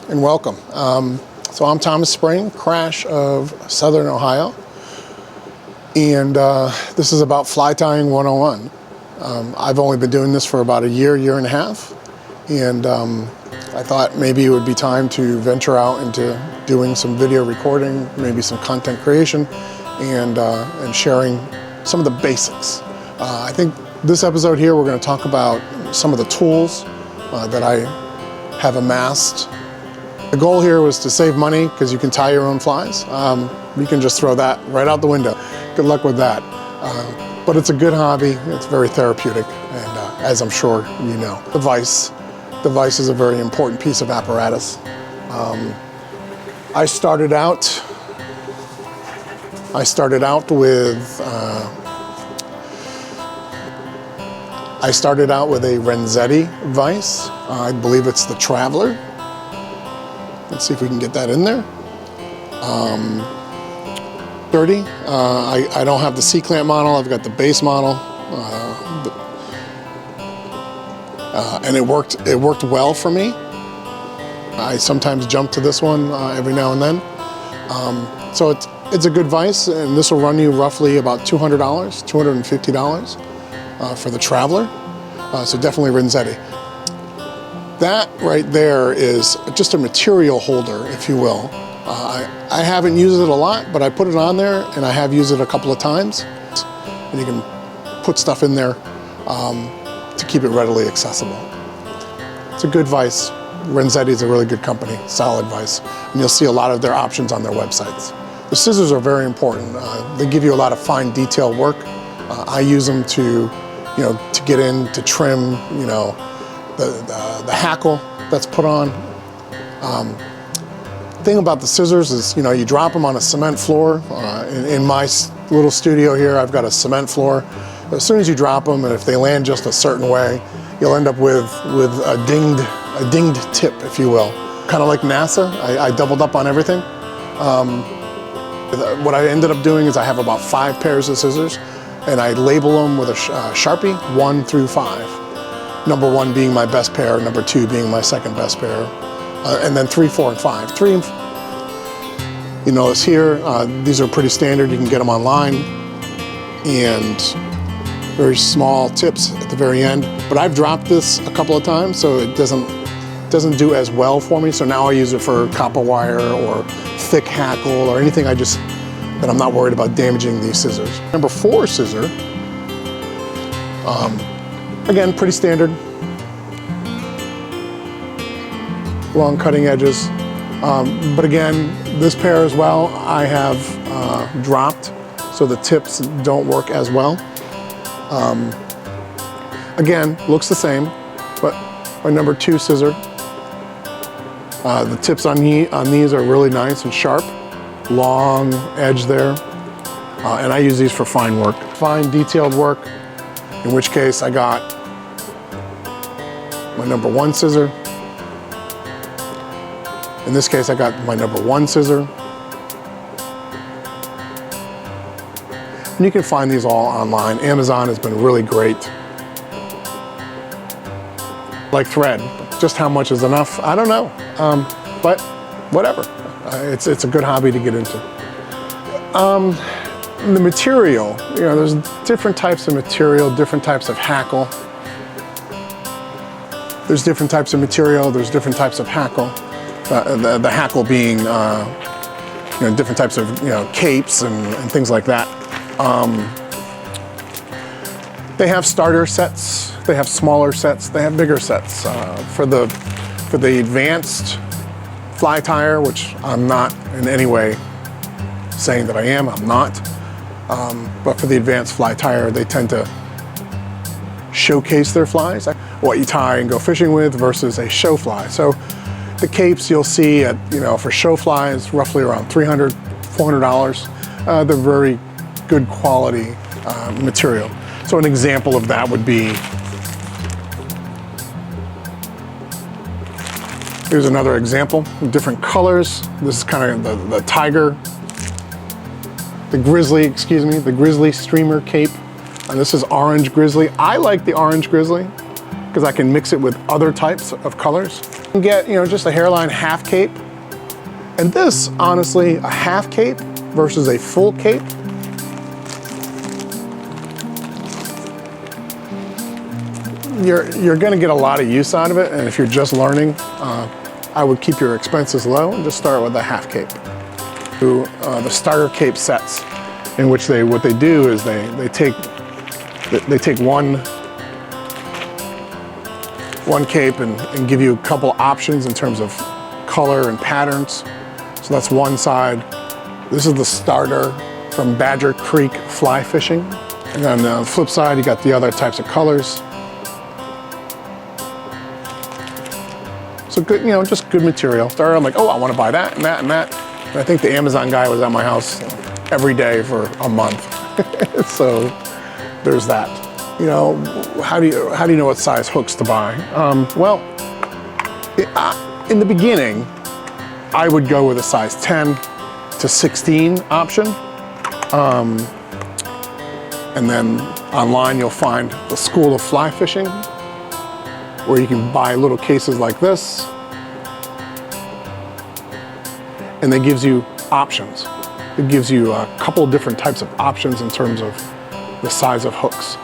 and welcome. So I'm Thomas Spring, Crash of Southern Ohio, and this is about fly tying 101. I've only been doing this for about a year and a half, and I thought maybe it would be time to venture out into doing some video recording, maybe some content creation, and sharing some of the basics. I think this episode here we're going to talk about some of the tools that I have amassed. The goal here was to save money because you can tie your own flies. You can just throw that right out the window. Good luck with that. But it's a good hobby. It's very therapeutic, and as I'm sure you know. The vise is a very important piece of apparatus. I started out with a Renzetti vise. I believe it's the Traveler. Let's see if we can get that in there. Dirty. I don't have the C-clamp model. I've got the base model, and it worked well for me. I sometimes jump to this one every now and then. So it's a good vise, and this will run you roughly about $200, $250 for the Traveler. So definitely Renzetti. That right there is just a material holder, if you will. I haven't used it a lot, but I put it on there, and I have used it a couple of times. And you can put stuff in there to keep it readily accessible. It's a good vise. Renzetti is a really good company, solid vise. And you'll see a lot of their options on their websites. The scissors are very important. They give you a lot of fine detail work. I use them to get in, to trim, the hackle that's put on. The thing about the scissors is, you drop them on a cement floor. In my little studio here, I've got a cement floor. As soon as you drop them, and if they land just a certain way, you'll end up with a dinged tip, if you will. Kind of like NASA, I doubled up on everything. What I ended up doing is I have about 5 pairs of scissors, and I label them with a Sharpie, 1 through 5. Number 1 being my best pair, number 2 being my second best pair, and then 3, 4, and 5. You notice here, these are pretty standard. You can get them online, and very small tips at the very end. But I've dropped this a couple of times, so it doesn't do as well for me. So now I use it for copper wire or thick hackle or anything that I'm not worried about damaging these scissors. Number 4 scissor, again, pretty standard. Long cutting edges. But again, this pair as well, I have dropped, so the tips don't work as well. Again, looks the same, but my number 2 scissor, the tips on these are really nice and sharp. Long edge there, and I use these for fine work, fine detailed work, in which case I got my number 1 scissor. In this case I got my number 1 scissor. And you can find these all online. Amazon has been really great. Like thread, just how much is enough? I don't know, but whatever. It's a good hobby to get into. The material, there's different types of material, different types of hackle. There's different types of material, there's different types of hackle. The hackle being, different types of, capes and things like that. They have starter sets, they have smaller sets, they have bigger sets. For the advanced fly tyer, which I'm not in any way saying that I am, I'm not. But for the advanced fly tyer, they tend to showcase their flies, what you tie and go fishing with versus a show fly. So the capes you'll see at, for show flies, roughly around $300, $400. They're very good quality material. So an example of that would be, here's another example, different colors. This is kind of the tiger, the grizzly streamer cape. And this is orange grizzly. I like the orange grizzly because I can mix it with other types of colors. You can get, just a hairline half cape. And this, honestly, a half cape versus a full cape, you're gonna get a lot of use out of it. And if you're just learning, I would keep your expenses low and just start with a half cape. The starter cape sets, in which what they do is they take one cape and give you a couple options in terms of color and patterns. So that's one side. This is the starter from Badger Creek fly fishing. And then on the flip side, you got the other types of colors. So good, just good material. Started, I'm like, oh, I want to buy that and that and that. And I think the Amazon guy was at my house every day for a month. So there's that. How do you know what size hooks to buy? In the beginning, I would go with a size 10 to 16 option. And then online you'll find the School of Fly Fishing, where you can buy little cases like this. And it gives you options. It gives you a couple of different types of options in terms of the size of hooks.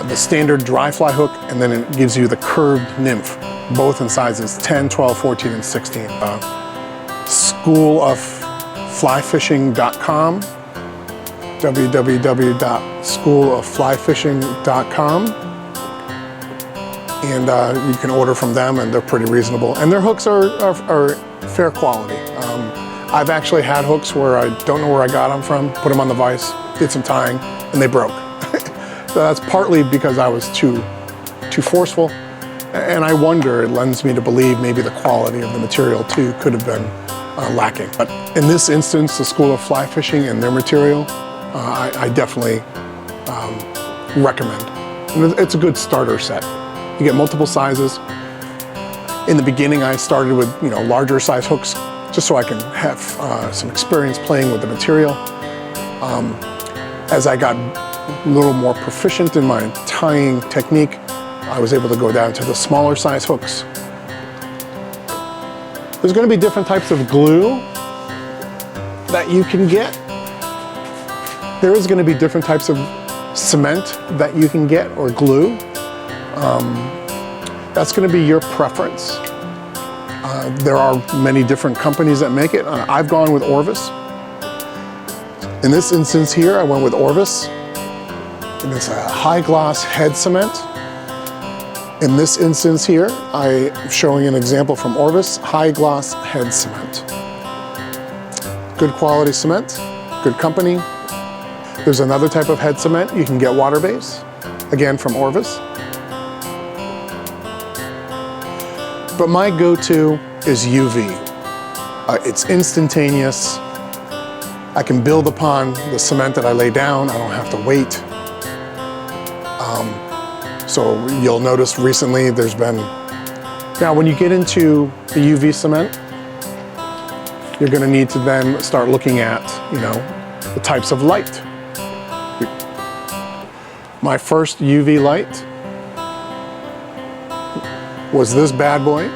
The standard dry fly hook, and then it gives you the curved nymph, both in sizes 10, 12, 14, and 16. Schoolofflyfishing.com, www.schoolofflyfishing.com. And you can order from them, and they're pretty reasonable. And their hooks are fair quality. I've actually had hooks where I don't know where I got them from, put them on the vise, did some tying, and they broke. So that's partly because I was too forceful. And I wonder, it lends me to believe maybe the quality of the material too could have been lacking. But in this instance, the School of Fly Fishing and their material, I definitely recommend. And it's a good starter set. You get multiple sizes. In the beginning, I started with larger size hooks, just so I can have some experience playing with the material. As I got a little more proficient in my tying technique, I was able to go down to the smaller size hooks. There's going to be different types of glue that you can get. There is going to be different types of cement that you can get, or glue. That's going to be your preference. There are many different companies that make it. I've gone with Orvis. In this instance here, I went with Orvis. And it's a high gloss head cement. In this instance here, I'm showing an example from Orvis, high gloss head cement. Good quality cement, good company. There's another type of head cement you can get water base, again from Orvis. But my go-to is UV. It's instantaneous. I can build upon the cement that I lay down. I don't have to wait. So you'll notice recently there's been, now when you get into the UV cement, you're going to need to then start looking at, the types of light. My first UV light was this bad boy.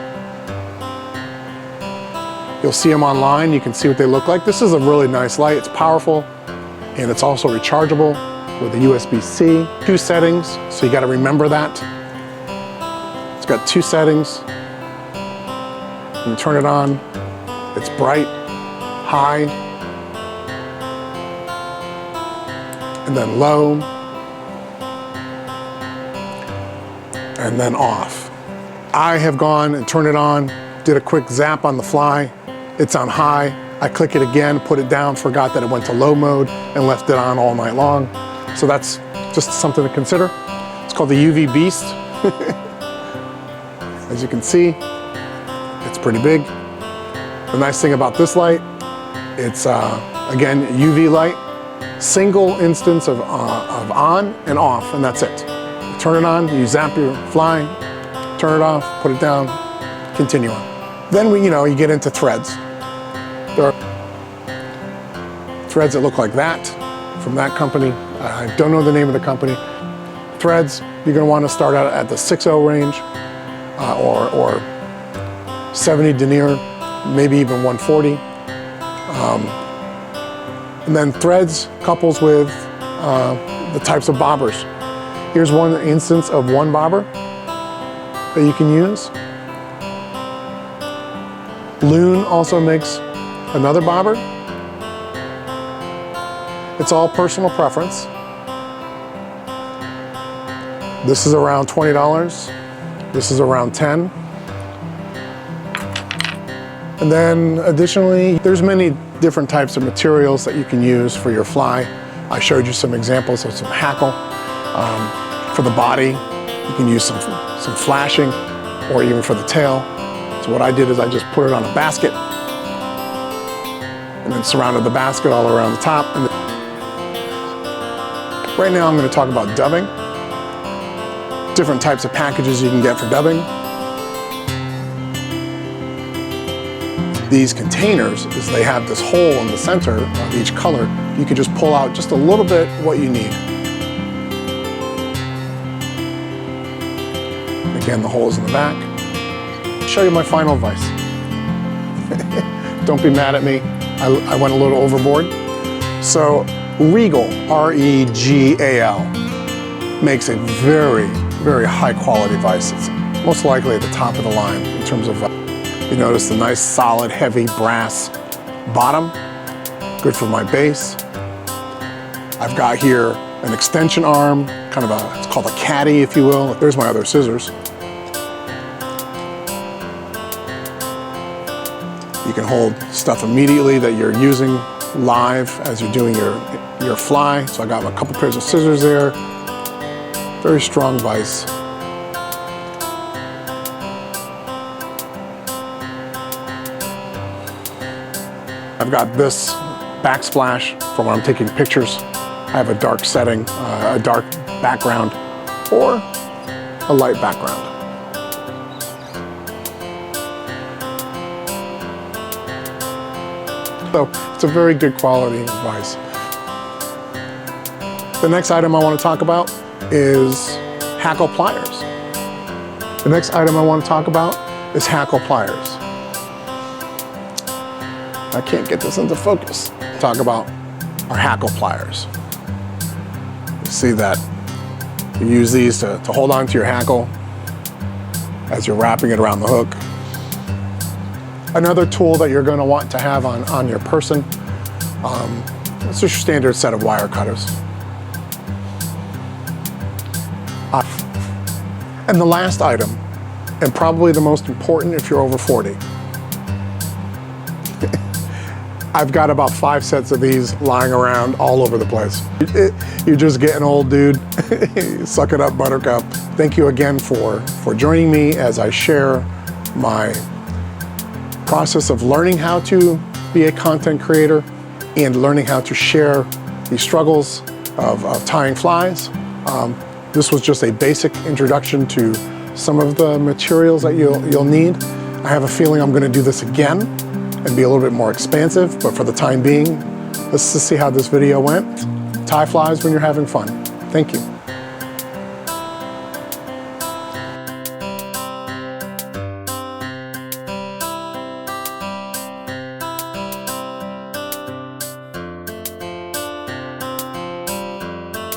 You'll see them online. You can see what they look like. This is a really nice light. It's powerful, and it's also rechargeable with a USB-C. 2 settings, so you got to remember that. It's got 2 settings. When you turn it on, it's bright, high, and then low, and then off. I have gone and turned it on, did a quick zap on the fly. It's on high. I click it again, put it down, forgot that it went to low mode, and left it on all night long. So that's just something to consider. It's called the UV Beast. As you can see, it's pretty big. The nice thing about this light, it's again, UV light, single instance of on and off, and that's it. You turn it on, you zap your fly, turn it off, put it down, continue on. Then you get into threads. There are threads that look like that from that company. I don't know the name of the company. Threads, you're going to want to start out at the 6/0 range or 70 denier, maybe even 140. And then threads couples with the types of bobbers. Here's one instance of one bobber that you can use. Loon also makes another bobber. It's all personal preference. This is around $20. This is around $10. And then additionally, there's many different types of materials that you can use for your fly. I showed you some examples of some hackle. For the body, you can use some flashing, or even for the tail. So what I did is I just put it on a basket and then surrounded the basket all around the top. And right now I'm going to talk about dubbing. Different types of packages you can get for dubbing. These containers, is they have this hole in the center of each color. You can just pull out just a little bit what you need. Again, the hole is in the back. I'll show you my final advice. Don't be mad at me. I went a little overboard. So Regal, R-E-G-A-L, makes a very, very high quality vise. It's most likely at the top of the line in terms of, you notice the nice solid heavy brass bottom, good for my base. I've got here an extension arm, kind of it's called a caddy if you will. There's my other scissors. You can hold stuff immediately that you're using live as you're doing your fly. So I got a couple pairs of scissors there. Very strong vise. I've got this backsplash for when I'm taking pictures. I have a dark setting, a dark background, or a light background. So it's a very good quality vise. The next item I want to talk about is hackle pliers. The next item I want to talk about is hackle pliers. I can't get this into focus. Talk about our hackle pliers. You see that you use these to hold on to your hackle as you're wrapping it around the hook. Another tool that you're going to want to have on your person, it's your standard set of wire cutters. And the last item, and probably the most important if you're over 40, I've got about 5 sets of these lying around all over the place. You're just getting old, dude. Suck it up, buttercup. Thank you again for joining me as I share my process of learning how to be a content creator and learning how to share the struggles of tying flies. This was just a basic introduction to some of the materials that you'll need. I have a feeling I'm going to do this again and be a little bit more expansive, but for the time being, let's just see how this video went. Tie flies when you're having fun. Thank you.